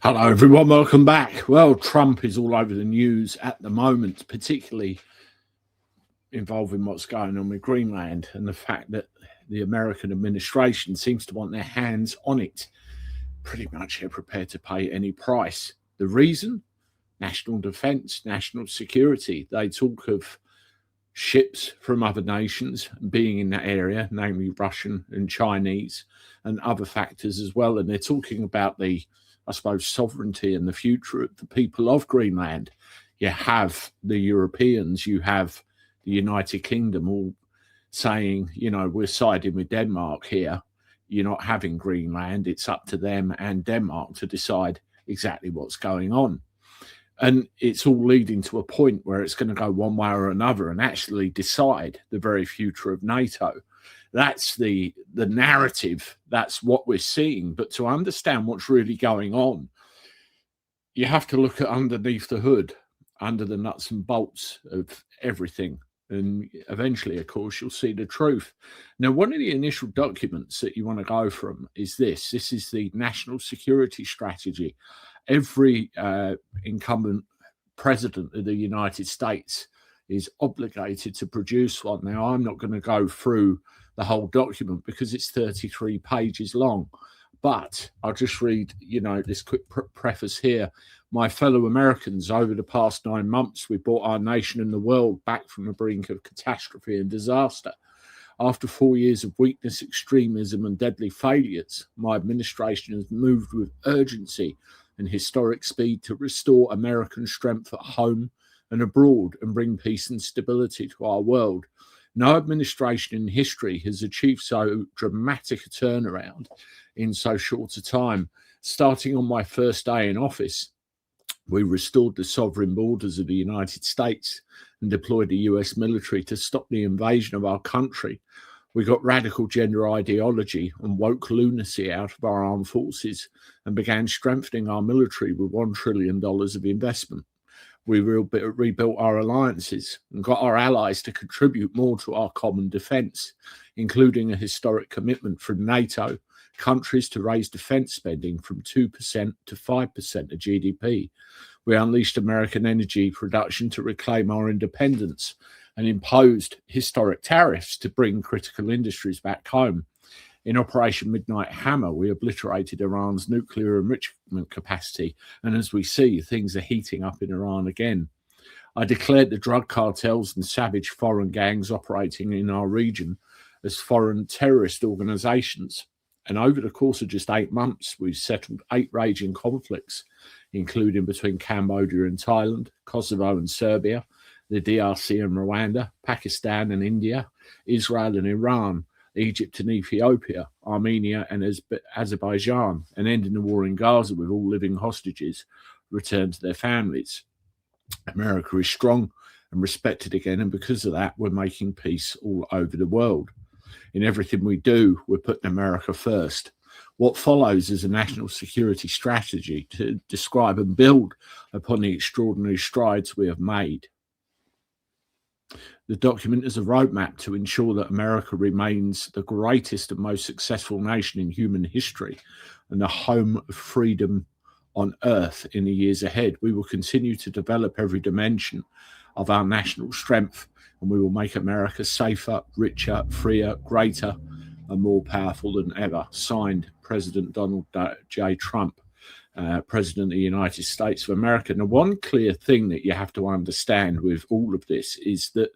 Hello, everyone. Welcome back. Well, Trump is all over the news at the moment, particularly involving what's going on with Greenland and the fact that the American administration seems to want their hands on it. Pretty much they're prepared to pay any price. The reason? National defense, national security. They talk of ships from other nations being in that area, namely Russian and Chinese, and other factors as well. And they're talking about I suppose, sovereignty and the future of the people of Greenland. You have the Europeans, you have the United Kingdom all saying, we're siding with Denmark here. You're not having Greenland. It's up to them and Denmark to decide exactly what's going on. And it's all leading to a point where it's going to go one way or another and actually decide the very future of NATO. That's the narrative. That's what we're seeing. But to understand what's really going on, you have to look at underneath the hood, under the nuts and bolts of everything. And eventually, of course, you'll see the truth. Now, one of the initial documents that you want to go from is this. This is the National Security Strategy. Every incumbent president of the United States is obligated to produce one. Now, I'm not going to go through the whole document because it's 33 pages long, but I'll just read, this quick preface here. My fellow Americans, over the past 9 months, we brought our nation and the world back from the brink of catastrophe and disaster. After 4 years of weakness, extremism, and deadly failures, my administration has moved with urgency and historic speed to restore American strength at home and abroad and bring peace and stability to our world. No administration in history has achieved so dramatic a turnaround in so short a time. Starting on my first day in office, we restored the sovereign borders of the United States and deployed the US military to stop the invasion of our country. We got radical gender ideology and woke lunacy out of our armed forces and began strengthening our military with $1 trillion of investment. We rebuilt our alliances and got our allies to contribute more to our common defence, including a historic commitment from NATO countries to raise defence spending from 2% to 5% of GDP. We unleashed American energy production to reclaim our independence and imposed historic tariffs to bring critical industries back home. In Operation Midnight Hammer, we obliterated Iran's nuclear enrichment capacity, and as we see, things are heating up in Iran again. I declared the drug cartels and savage foreign gangs operating in our region as foreign terrorist organizations. And over the course of just 8 months, we've settled 8 raging conflicts, including between Cambodia and Thailand, Kosovo and Serbia, the DRC and Rwanda, Pakistan and India, Israel and Iran, Egypt and Ethiopia, Armenia and Azerbaijan, and ending the war in Gaza with all living hostages returned to their families. America is strong and respected again, and because of that, we're making peace all over the world. In everything we do, we're putting America first. What follows is a national security strategy to describe and build upon the extraordinary strides we have made. The document is a roadmap to ensure that America remains the greatest and most successful nation in human history and the home of freedom on earth in the years ahead. We will continue to develop every dimension of our national strength, and we will make America safer, richer, freer, greater, and more powerful than ever. Signed, President Donald J. Trump, President of the United States of America. Now, one clear thing that you have to understand with all of this is that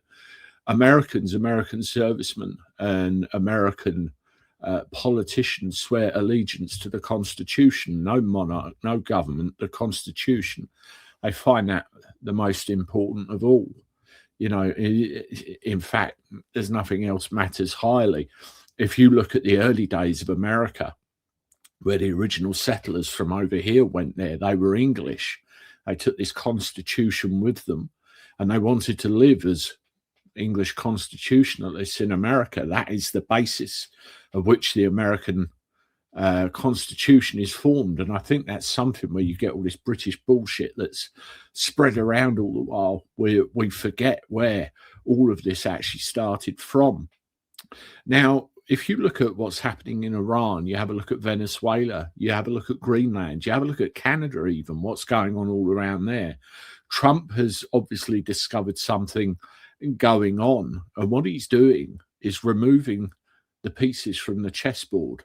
Americans, American servicemen, and American politicians swear allegiance to the Constitution. No monarch, no government, the Constitution. I find that the most important of all. In fact, there's nothing else matters highly. If you look at the early days of America, where the original settlers from over here went there, they were English. They took this Constitution with them, and they wanted to live as English constitutionalists in America. That is the basis of which the American Constitution is formed. And I think that's something where you get all this British bullshit that's spread around all the while, where we forget where all of this actually started from. Now, if you look at what's happening in Iran, you have a look at Venezuela, you have a look at Greenland, you have a look at Canada even, what's going on all around there. Trump has obviously discovered something going on, and what he's doing is removing the pieces from the chessboard.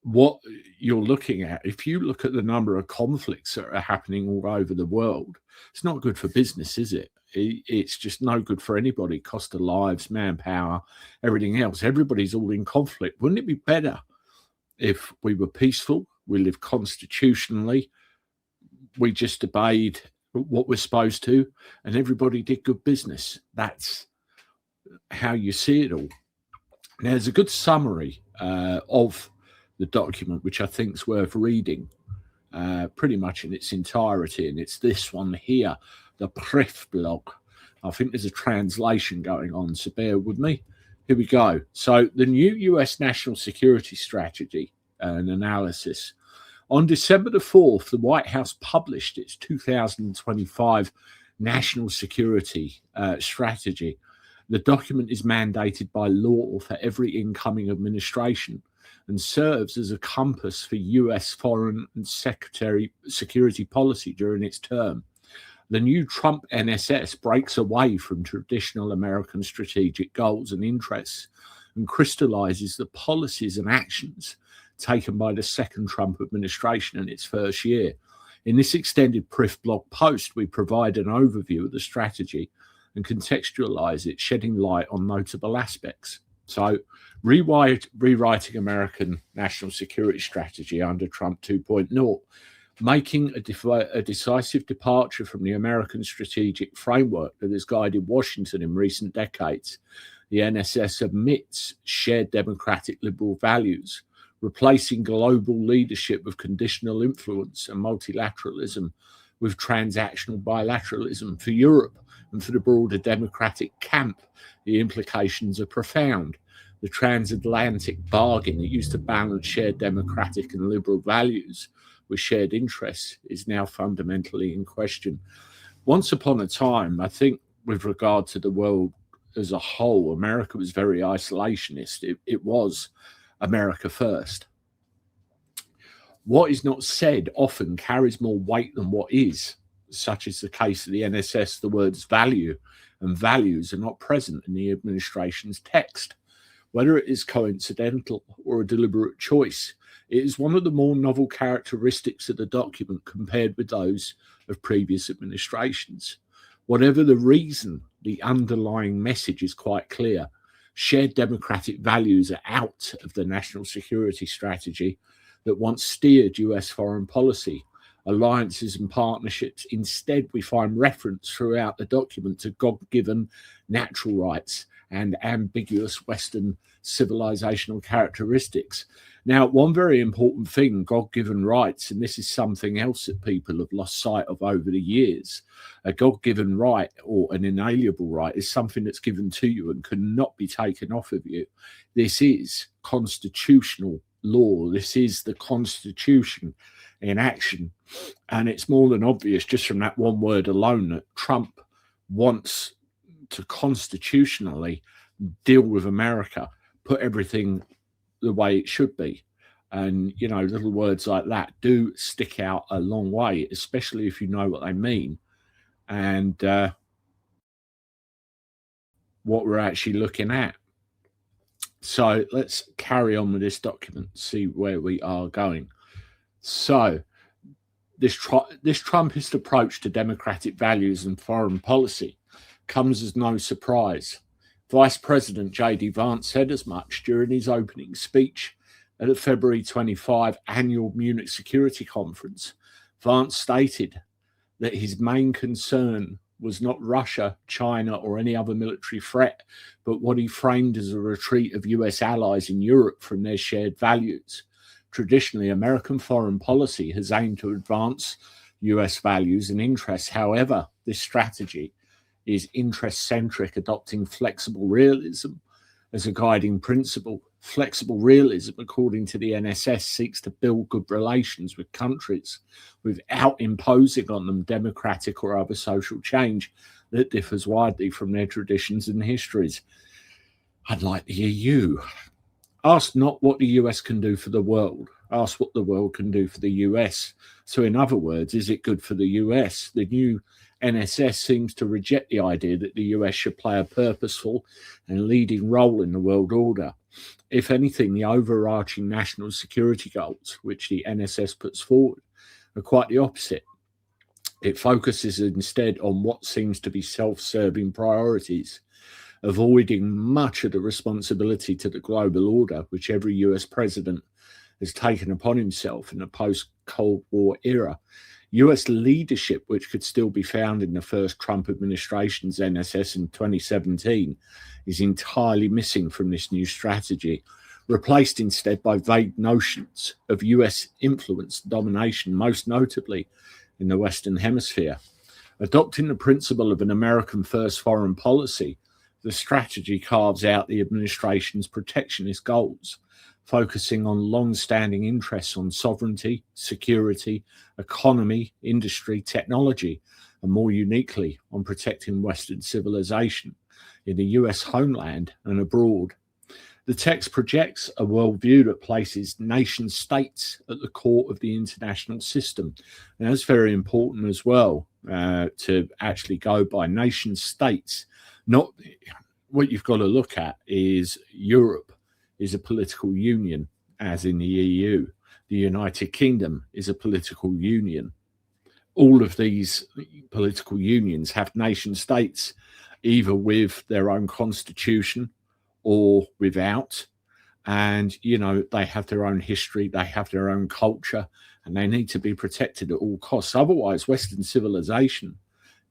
What you're looking at, if you look at the number of conflicts that are happening all over the world, it's not good for business, is it? It's just no good for anybody. Cost of lives, manpower, everything else. Everybody's all in conflict. Wouldn't it be better if we were peaceful, we lived constitutionally, we just obeyed what we're supposed to, and everybody did good business? That's how you see it all. Now, there's a good summary of the document, which I think is worth reading pretty much in its entirety, and it's this one here, the Pref blog. I think there's a translation going on, so bear with me. Here we go. So the new US national security strategy and analysis. On December the 4th, the White House published its 2025 national security strategy. The document is mandated by law for every incoming administration and serves as a compass for US foreign and security policy during its term. The new Trump NSS breaks away from traditional American strategic goals and interests and crystallizes the policies and actions taken by the second Trump administration in its first year. In this extended Prif blog post, we provide an overview of the strategy and contextualize it, shedding light on notable aspects. So, rewriting American national security strategy under Trump 2.0, making a decisive departure from the American strategic framework that has guided Washington in recent decades. The NSS admits shared democratic liberal values, replacing global leadership with conditional influence and multilateralism with transactional bilateralism. For Europe and for the broader democratic camp, the implications are profound. The transatlantic bargain that used to balance shared democratic and liberal values with shared interests is now fundamentally in question. Once upon a time, I think with regard to the world as a whole, America was very isolationist. It was America first. What is not said often carries more weight than what is, such is the case of the NSS. The words value and values are not present in the administration's text. Whether it is coincidental or a deliberate choice, it is one of the more novel characteristics of the document compared with those of previous administrations. Whatever the reason, the underlying message is quite clear. Shared democratic values are out of the national security strategy that once steered US foreign policy, alliances and partnerships. Instead, we find reference throughout the document to God-given natural rights and ambiguous Western civilizational characteristics. Now, one very important thing, God-given rights, and this is something else that people have lost sight of over the years. A God-given right or an inalienable right is something that's given to you and cannot be taken off of you. This is constitutional law. This is the Constitution in action. And it's more than obvious just from that one word alone that Trump wants to constitutionally deal with America, put everything the way it should be. And, you know, little words like that do stick out a long way, especially if you know what they mean and what we're actually looking at. So let's carry on with this document, see where we are going. So this Trumpist approach to democratic values and foreign policy comes as no surprise. Vice President J.D. Vance said as much during his opening speech at the February 25 annual Munich Security Conference. Vance stated that his main concern was not Russia, China, or any other military threat, but what he framed as a retreat of US allies in Europe from their shared values. Traditionally, American foreign policy has aimed to advance US values and interests. However, this strategy is interest-centric, adopting flexible realism as a guiding principle. Flexible realism, according to the NSS, seeks to build good relations with countries without imposing on them democratic or other social change that differs widely from their traditions and histories. Unlike the EU, Ask not what the US can do for the world. Ask what the world can do for the US. So, in other words, is it good for the US? The new NSS seems to reject the idea that the US should play a purposeful and leading role in the world order. If anything, the overarching national security goals, which the NSS puts forward, are quite the opposite. It focuses instead on what seems to be self-serving priorities, avoiding much of the responsibility to the global order, which every US president has taken upon himself in the post-Cold War era. US leadership, which could still be found in the first Trump administration's NSS in 2017, is entirely missing from this new strategy, replaced instead by vague notions of US influence and domination, most notably in the Western Hemisphere. Adopting the principle of an American first foreign policy, the strategy carves out the administration's protectionist goals, focusing on long-standing interests on sovereignty, security, economy, industry, technology, and more uniquely on protecting Western civilization in the US homeland and abroad. The text projects a worldview that places nation states at the core of the international system. And that's very important as well, to actually go by nation states. Not what you've got to look at is Europe is a political union, as in the EU. The United Kingdom is a political union. All of these political unions have nation states, either with their own constitution or without. And, they have their own history, they have their own culture, and they need to be protected at all costs. Otherwise, Western civilization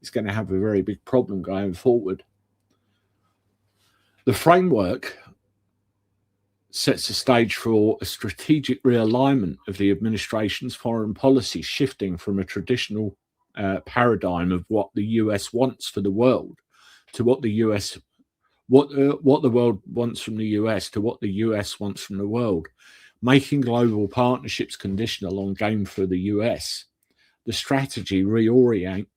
is going to have a very big problem going forward. The framework sets the stage for a strategic realignment of the administration's foreign policy, shifting from a traditional paradigm of what the US wants for the world to what the world wants from the US to what the US wants from the world, making global partnerships conditional on gain for the US. The strategy reorients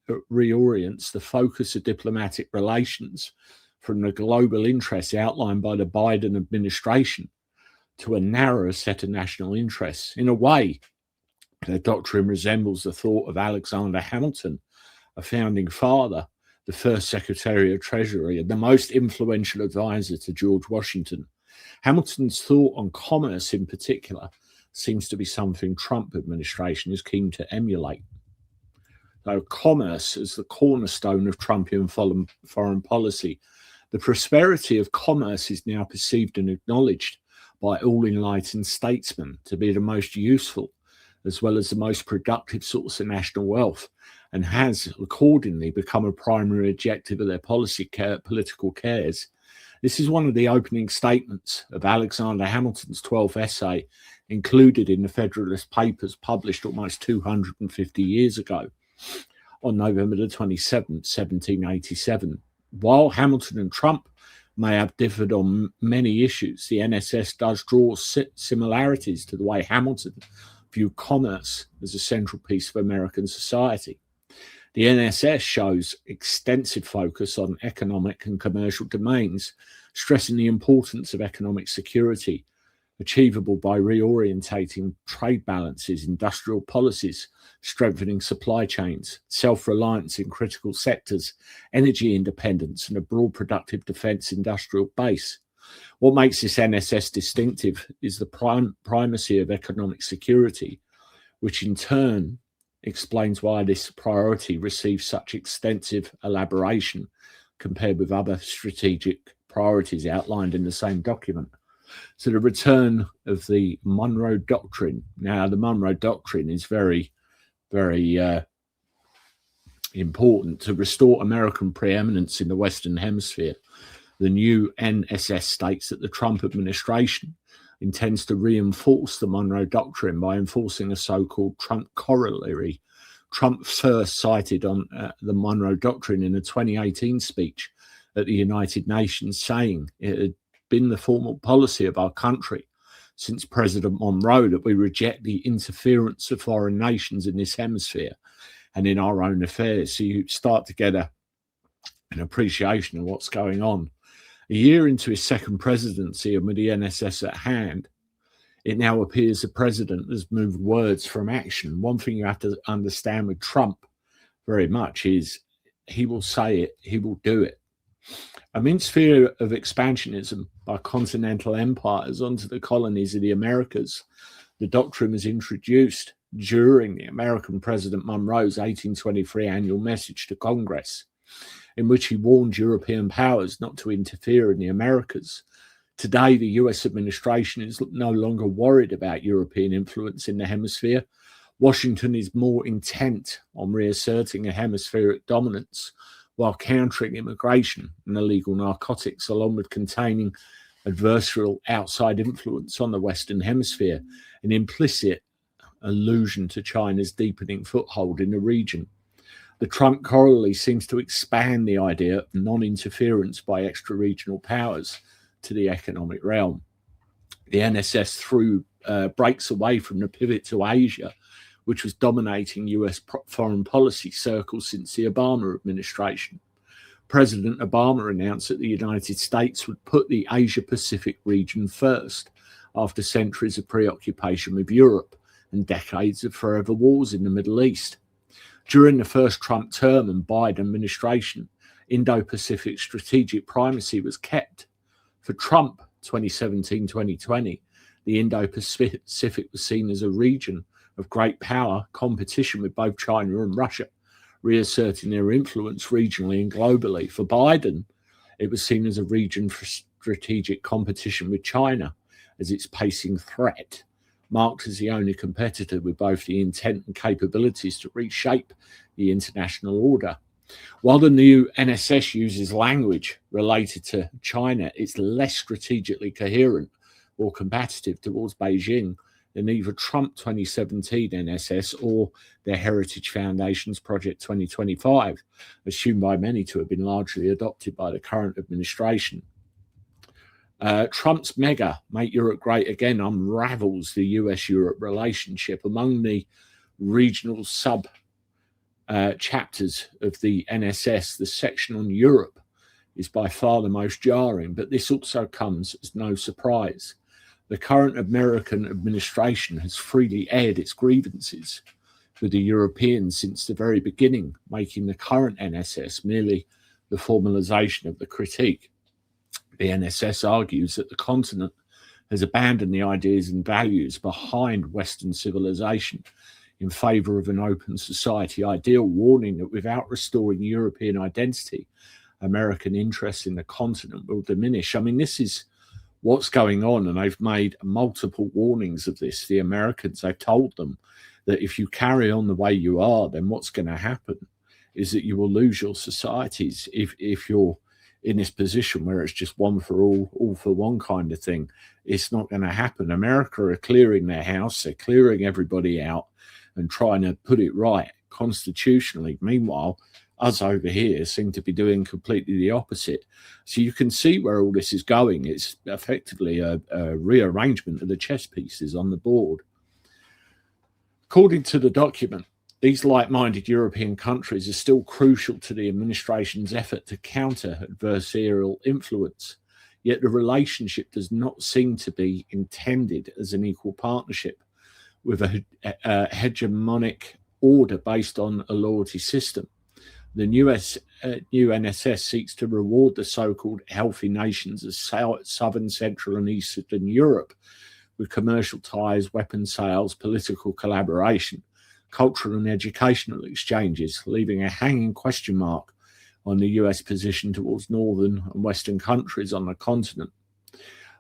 the focus of diplomatic relations from the global interests outlined by the Biden administration to a narrower set of national interests. In a way, the doctrine resembles the thought of Alexander Hamilton, a founding father, the first Secretary of Treasury, and the most influential advisor to George Washington. Hamilton's thought on commerce in particular seems to be something Trump administration is keen to emulate. Though commerce is the cornerstone of Trumpian foreign policy, the prosperity of commerce is now perceived and acknowledged by all enlightened statesmen to be the most useful as well as the most productive source of national wealth, and has accordingly become a primary objective of their political cares. This is one of the opening statements of Alexander Hamilton's 12th essay, included in the Federalist Papers published almost 250 years ago on November the 27th, 1787. While Hamilton and Trump may have differed on many issues, the NSS does draw similarities to the way Hamilton viewed commerce as a central piece of American society. The NSS shows extensive focus on economic and commercial domains, stressing the importance of economic security, achievable by reorientating trade balances, industrial policies, strengthening supply chains, self-reliance in critical sectors, energy independence, and a broad productive defence industrial base. What makes this NSS distinctive is the primacy of economic security, which in turn explains why this priority receives such extensive elaboration compared with other strategic priorities outlined in the same document. So the return of the Monroe Doctrine. Now, the Monroe Doctrine is very, very important to restore American preeminence in the Western Hemisphere. The new NSS states that the Trump administration intends to reinforce the Monroe Doctrine by enforcing a so-called Trump corollary. Trump first cited on the Monroe Doctrine in a 2018 speech at the United Nations, saying it had been the formal policy of our country since President Monroe that we reject the interference of foreign nations in this hemisphere and in our own affairs. So you start to get an appreciation of what's going on. A year into his second presidency and with the NSS at hand, it now appears the president has moved words from action. One thing you have to understand with Trump very much is he will say it, he will do it. Amidst fear of expansionism by continental empires onto the colonies of the Americas, the doctrine was introduced during the American President Monroe's 1823 annual message to Congress, in which he warned European powers not to interfere in the Americas. Today, the US administration is no longer worried about European influence in the hemisphere. Washington is more intent on reasserting a hemispheric dominance while countering immigration and illegal narcotics, along with containing adversarial outside influence on the Western Hemisphere, an implicit allusion to China's deepening foothold in the region. The Trump corollary seems to expand the idea of non-interference by extra-regional powers to the economic realm. The NSS breaks away from the pivot to Asia, which was dominating US foreign policy circles since the Obama administration. President Obama announced that the United States would put the Asia-Pacific region first, after centuries of preoccupation with Europe and decades of forever wars in the Middle East. During the first Trump term and Biden administration, Indo-Pacific strategic primacy was kept. For Trump, 2017-2020, the Indo-Pacific was seen as a region of great power, competition with both China and Russia, reasserting their influence regionally and globally. For Biden, it was seen as a region for strategic competition with China as its pacing threat, marked as the only competitor with both the intent and capabilities to reshape the international order. While the new NSS uses language related to China, it's less strategically coherent or combative towards Beijing than either Trump 2017 NSS or their Heritage Foundation's Project 2025, assumed by many to have been largely adopted by the current administration. Trump's mega Make Europe Great Again unravels the US-Europe relationship. Among the regional chapters of the NSS, the section on Europe is by far the most jarring, but this also comes as no surprise. The current American administration has freely aired its grievances with the Europeans since the very beginning, making the current NSS merely the formalization of the critique. The NSS argues that the continent has abandoned the ideas and values behind Western civilization in favor of an open society ideal, warning that without restoring European identity, American interest in the continent will diminish. I mean, this is what's going on, and they've made multiple warnings of this. The Americans, they've told them that if you carry on the way you are, then what's going to happen is that you will lose your societies if you're in this position where it's just one for all for one kind of thing. It's not going to happen. America are clearing their house, they're clearing everybody out and trying to put it right constitutionally. Meanwhile, us over here seem to be doing completely the opposite. So you can see where all this is going. It's effectively a rearrangement of the chess pieces on the board. According to the document, these like-minded European countries are still crucial to the administration's effort to counter adversarial influence, yet the relationship does not seem to be intended as an equal partnership with a hegemonic order based on a loyalty system. The new NSS seeks to reward the so-called healthy nations of Southern, Central and Eastern Europe with commercial ties, weapon sales, political collaboration, cultural and educational exchanges, leaving a hanging question mark on the US position towards northern and western countries on the continent.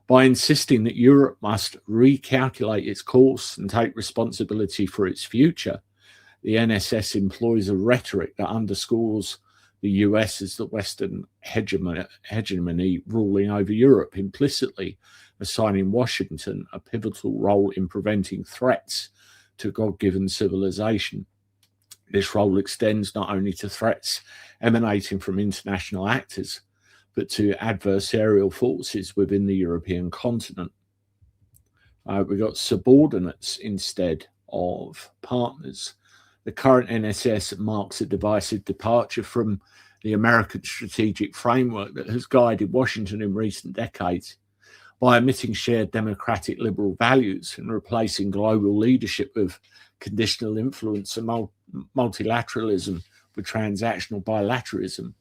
By insisting that Europe must recalculate its course and take responsibility for its future, the NSS employs a rhetoric that underscores the US as the Western hegemony ruling over Europe, implicitly assigning Washington a pivotal role in preventing threats to God-given civilization. This role extends not only to threats emanating from international actors, but to adversarial forces within the European continent. We've got subordinates instead of partners. The current NSS marks a divisive departure from the American strategic framework that has guided Washington in recent decades by omitting shared democratic liberal values and replacing global leadership with conditional influence and multilateralism with transactional bilateralism.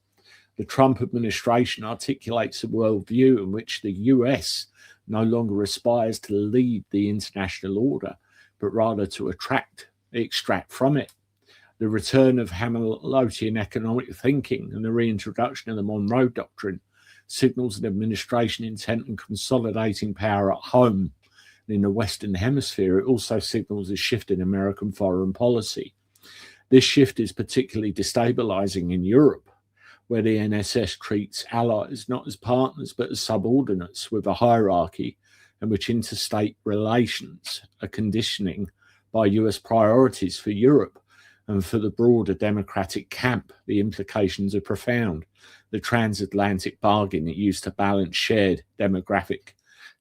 The Trump administration articulates a worldview in which the US no longer aspires to lead the international order, but rather to extract from it. The return of Hamiltonian economic thinking and the reintroduction of the Monroe Doctrine signals an administration intent on consolidating power at home. In the Western Hemisphere, it also signals a shift in American foreign policy. This shift is particularly destabilizing in Europe, where the NSS treats allies not as partners but as subordinates with a hierarchy, and which interstate relations are conditioning by US priorities for Europe. And for the broader democratic camp, the implications are profound. The transatlantic bargain it used to balance shared demographic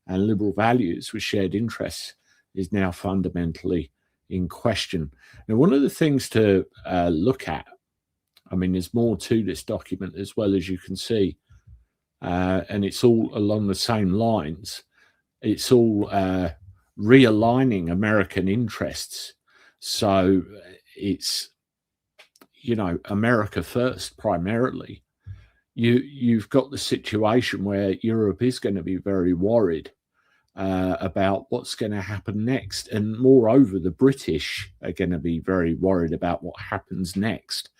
and liberal values with shared interests is now fundamentally in question. Now, one of the things to look at, I mean, there's more to this document as well, as you can see, and it's all along the same lines. It's all realigning American interests. So it's, you know, America first primarily. You've got the situation where Europe is going to be very worried about what's going to happen next. And moreover, the British are going to be very worried about what happens next.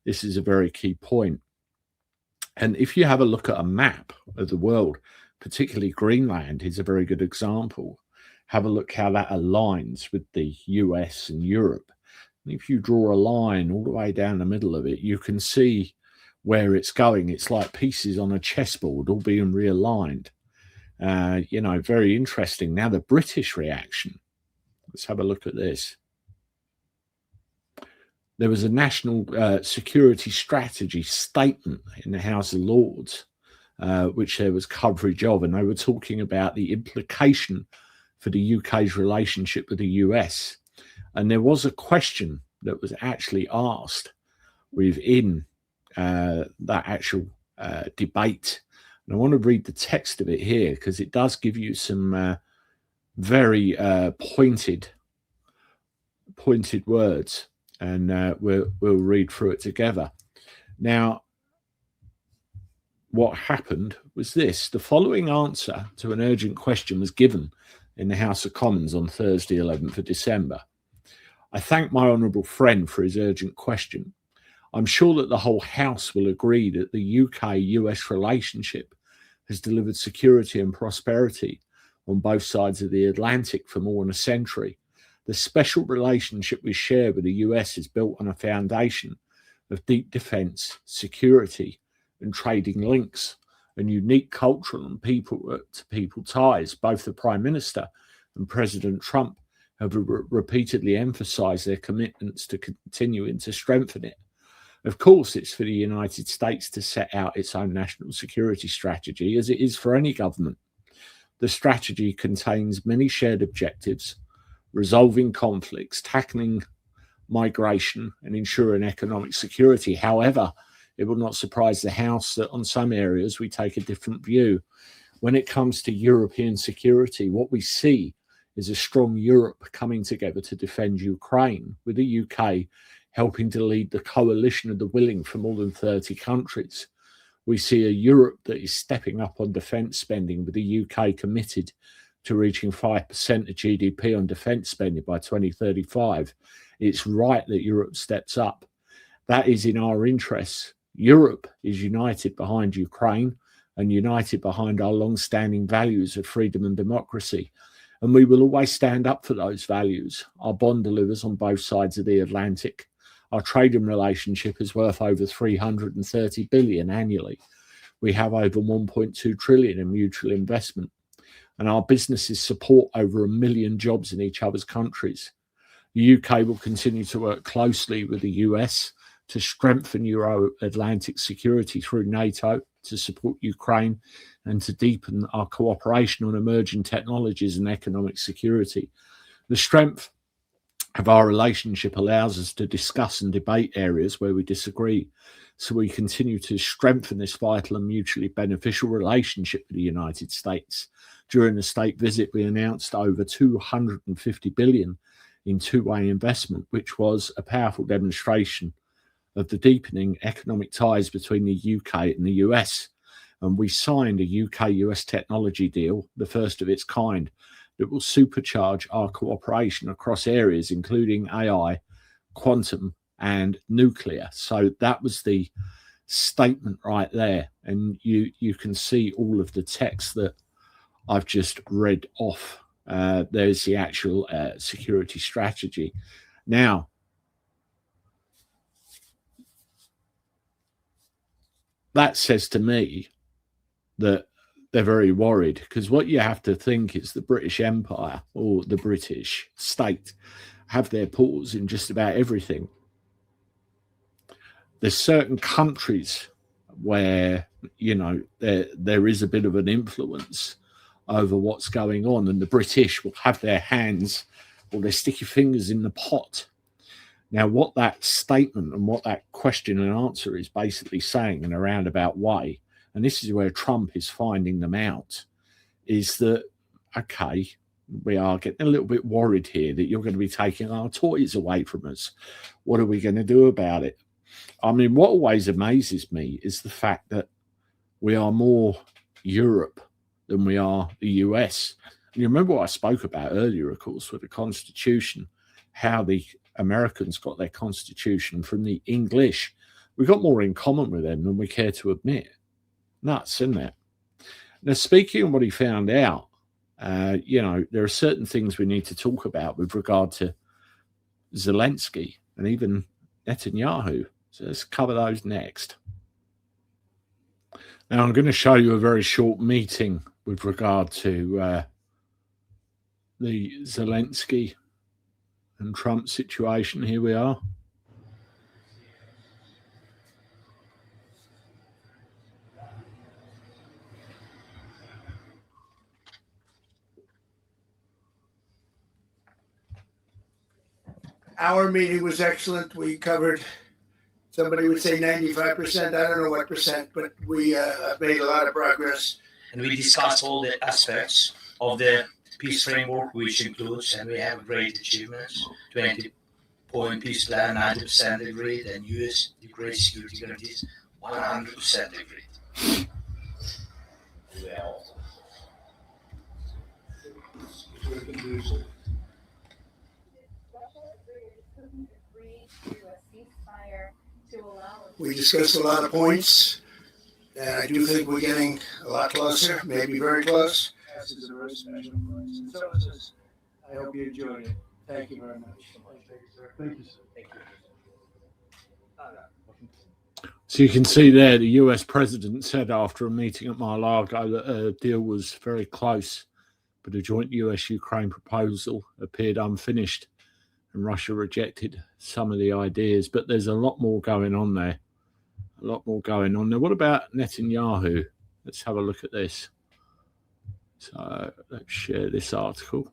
This is a very key point. And if you have a look at a map of the world, particularly Greenland is a very good example. Have a look how that aligns with the US and Europe. And if you draw a line all the way down the middle of it, you can see where it's going. It's like pieces on a chessboard all being realigned. You know, very interesting. Now, the British reaction. Let's have a look at this. There was a national security strategy statement in the House of Lords, which there was coverage of, and they were talking about the implication for the UK's relationship with the US. And there was a question that was actually asked within that actual debate. And I want to read the text of it here because it does give you some very pointed words, and we'll read through it together. Now, what happened was this. The following answer to an urgent question was given in the House of Commons on Thursday, 11th of December. I thank my honourable friend for his urgent question. I'm sure that the whole House will agree that the UK-US relationship has delivered security and prosperity on both sides of the Atlantic for more than a century. The special relationship we share with the US is built on a foundation of deep defence, security and trading links and unique cultural and people-to-people ties. Both the Prime Minister and President Trump have repeatedly emphasised their commitments to continuing to strengthen it. Of course, it's for the United States to set out its own national security strategy, as it is for any government. The strategy contains many shared objectives: resolving conflicts, tackling migration, and ensuring economic security. However, it will not surprise the House that on some areas we take a different view. When it comes to European security, what we see is a strong Europe coming together to defend Ukraine, with the UK helping to lead the coalition of the willing from more than 30 countries. We see a Europe that is stepping up on defence spending, with the UK committed to reaching 5% of GDP on defence spending by 2035. It's right that Europe steps up. That is in our interests. Europe is united behind Ukraine and united behind our long-standing values of freedom and democracy. And we will always stand up for those values. Our bond delivers on both sides of the Atlantic. Our trading relationship is worth over 330 billion annually. We have over 1.2 trillion in mutual investment. And our businesses support over 1 million jobs in each other's countries. The UK will continue to work closely with the US to strengthen Euro-Atlantic security through NATO, to support Ukraine, and to deepen our cooperation on emerging technologies and economic security. The strength our relationship allows us to discuss and debate areas where we disagree. So we continue to strengthen this vital and mutually beneficial relationship with the United States. During the state visit, we announced over $250 billion in two-way investment, which was a powerful demonstration of the deepening economic ties between the UK and the US. And we signed a UK-US technology deal, the first of its kind, that will supercharge our cooperation across areas including AI, quantum, and nuclear. So that was the statement right there. And you can see all of the text that I've just read off. There's the actual security strategy. Now, that says to me that they're very worried, because what you have to think is the British Empire or the British state have their paws in just about everything. There's certain countries where, you know, there is a bit of an influence over what's going on, and the British will have their hands or their sticky fingers in the pot. Now, what that statement and what that question and answer is basically saying in a roundabout way, and this is where Trump is finding them out, is that, okay, we are getting a little bit worried here that you're going to be taking our toys away from us. What are we going to do about it? I mean, what always amazes me is the fact that we are more Europe than we are the US. And you remember what I spoke about earlier, of course, with the Constitution, how the Americans got their Constitution from the English. We've got more in common with them than we care to admit. Nuts, isn't it? Now, speaking of what he found out, you know, there are certain things we need to talk about with regard to Zelensky and even Netanyahu. So let's cover those next. Now, I'm going to show you a very short meeting with regard to the Zelensky and Trump situation. Here we are. Our meeting was excellent. We covered, somebody would say 95%. I don't know what percent, but we made a lot of progress. And we discussed all the aspects of the peace framework, which includes, and we have great achievements, 20-point peace plan, 90% agreed, and US great security guarantees, 100% agreed. We discussed a lot of points, and I do think we're getting a lot closer, maybe very close. This is a very special place. And so is this. I hope you enjoyed it. Thank you very much. Thank you, sir. Thank you, sir. Thank you. So you can see there, the US president said after a meeting at Mar-a-Lago that a deal was very close, but a joint US-Ukraine proposal appeared unfinished, and Russia rejected some of the ideas. But there's a lot more going on there. A lot more going on there. What about Netanyahu? Let's have a look at this. So let's share this article.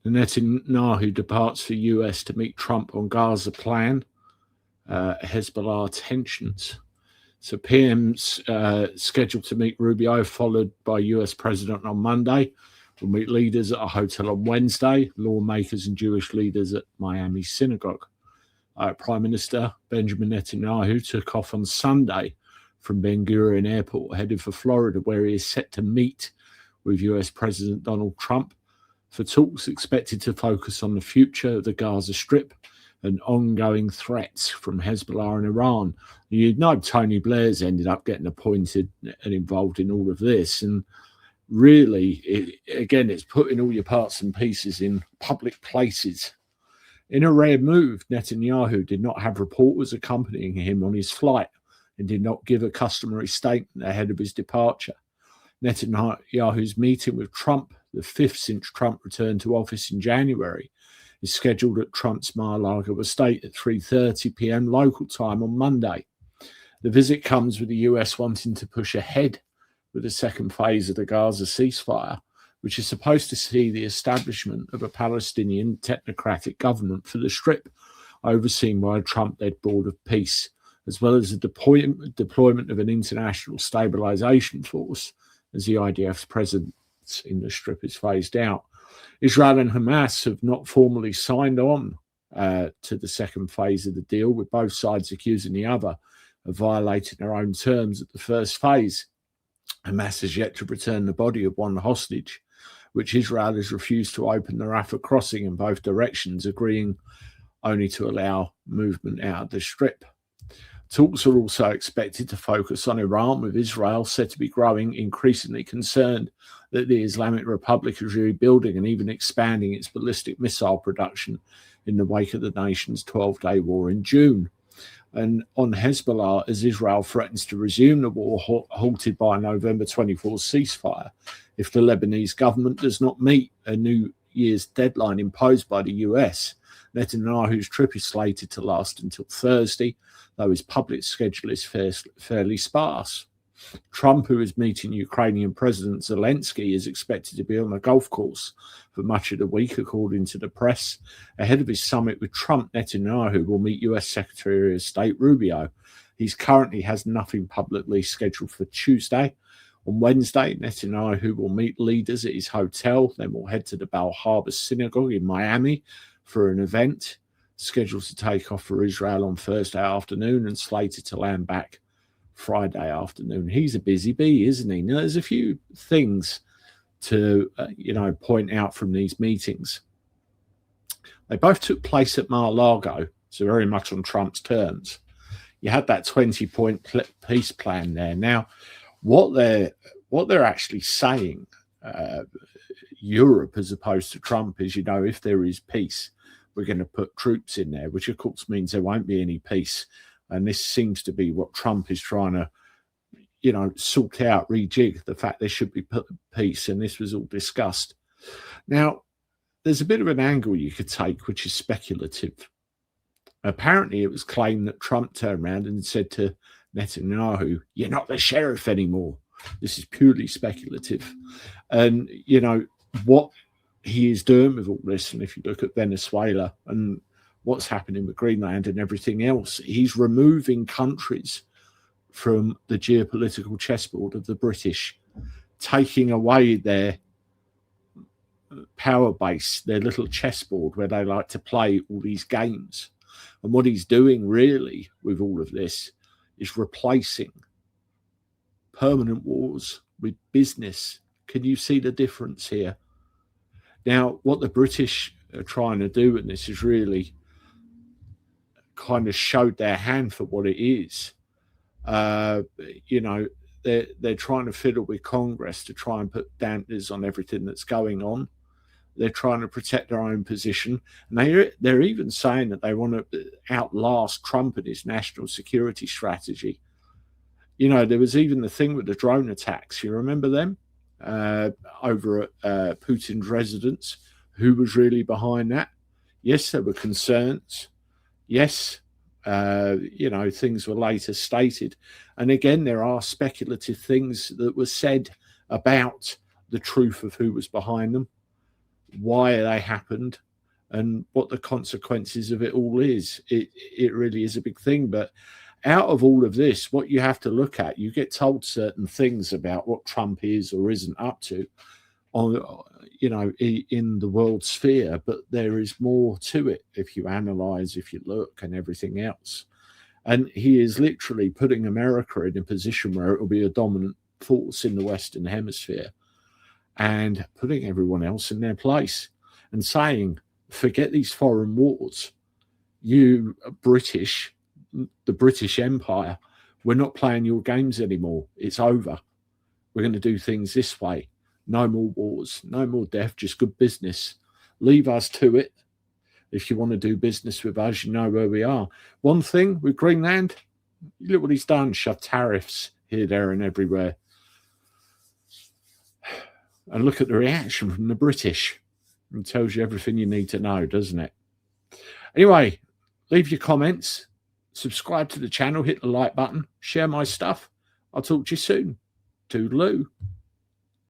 The Netanyahu departs for US to meet Trump on Gaza plan, Hezbollah tensions. So PM's scheduled to meet Rubio, followed by US President on Monday. We'll meet leaders at a hotel on Wednesday, lawmakers and Jewish leaders at Miami synagogue. Prime Minister Benjamin Netanyahu took off on Sunday from Ben Gurion Airport, headed for Florida, where he is set to meet with US President Donald Trump for talks expected to focus on the future of the Gaza Strip and ongoing threats from Hezbollah and Iran. You know, Tony Blair's ended up getting appointed and involved in all of this. And really, it's putting all your parts and pieces in public places. In a rare move, Netanyahu did not have reporters accompanying him on his flight and did not give a customary statement ahead of his departure. Netanyahu's meeting with Trump, the fifth since Trump returned to office in January, is scheduled at Trump's Mar-a-Lago estate at 3:30 p.m. local time on Monday. The visit comes with the US wanting to push ahead with the second phase of the Gaza ceasefire, which is supposed to see the establishment of a Palestinian technocratic government for the Strip, overseen by a Trump-led board of peace, as well as the deployment of an international stabilization force as the IDF's presence in the Strip is phased out. Israel and Hamas have not formally signed on to the second phase of the deal, with both sides accusing the other of violating their own terms at the first phase. Hamas has yet to return the body of one hostage, which Israel has refused to open the Rafah crossing in both directions, agreeing only to allow movement out of the Strip. Talks are also expected to focus on Iran, with Israel said to be growing increasingly concerned that the Islamic Republic is rebuilding and even expanding its ballistic missile production in the wake of the nation's 12-day war in June. And on Hezbollah, as Israel threatens to resume the war halted by a November 24 ceasefire if the Lebanese government does not meet a New Year's deadline imposed by the US. Netanyahu's trip is slated to last until Thursday, though his public schedule is fairly sparse. Trump, who is meeting Ukrainian President Zelensky, is expected to be on a golf course for much of the week, according to the press. Ahead of his summit with Trump, Netanyahu will meet US Secretary of State Rubio. He currently has nothing publicly scheduled for Tuesday. On Wednesday, Netanyahu will meet leaders at his hotel, then will head to the Bal Harbor Synagogue in Miami for an event scheduled to take off for Israel on Thursday afternoon and slated to land back Friday afternoon. He's a busy bee, isn't he? Now, there's a few things to, point out from these meetings. They both took place at Mar-a-Lago, so very much on Trump's terms. You had that 20-point peace plan there. Now, what they're actually saying, Europe as opposed to Trump, is, if there is peace, we're going to put troops in there, which of course means there won't be any peace. And this seems to be what Trump is trying to, sort out, rejig the fact there should be peace. And this was all discussed. Now, there's a bit of an angle you could take, which is speculative. Apparently, it was claimed that Trump turned around and said to Netanyahu, "You're not the sheriff anymore." This is purely speculative. And, what he is doing with all this, and if you look at Venezuela and what's happening with Greenland and everything else, he's removing countries from the geopolitical chessboard of the British, taking away their power base, their little chessboard where they like to play all these games. And what he's doing really with all of this is replacing permanent wars with business. Can you see the difference here? Now, what the British are trying to do, and this is really kind of showed their hand for what it is. They're trying to fiddle with Congress to try and put dampers on everything that's going on. They're trying to protect their own position. And they're even saying that they want to outlast Trump and his national security strategy. There was even the thing with the drone attacks. You remember them? Over at Putin's residence. Who was really behind that? Yes, there were concerns. Yes, things were later stated. And again, there are speculative things that were said about the truth of who was behind them, why they happened, and what the consequences of it all is. It really is a big thing. But out of all of this, what you have to look at, you get told certain things about what Trump is or isn't up to in the world sphere, but there is more to it if you analyze, if you look, and everything else. And he is literally putting America in a position where it will be a dominant force in the Western Hemisphere and putting everyone else in their place and saying, forget these foreign wars. You British, the British Empire, we're not playing your games anymore. It's over. We're going to do things this way. No more wars, no more death, just good business. Leave us to it. If you want to do business with us, you know where we are. One thing with Greenland, look what he's done, shove tariffs here, there, and everywhere. And look at the reaction from the British. It tells you everything you need to know, doesn't it? Anyway, leave your comments, subscribe to the channel, hit the like button, share my stuff. I'll talk to you soon. Toodaloo.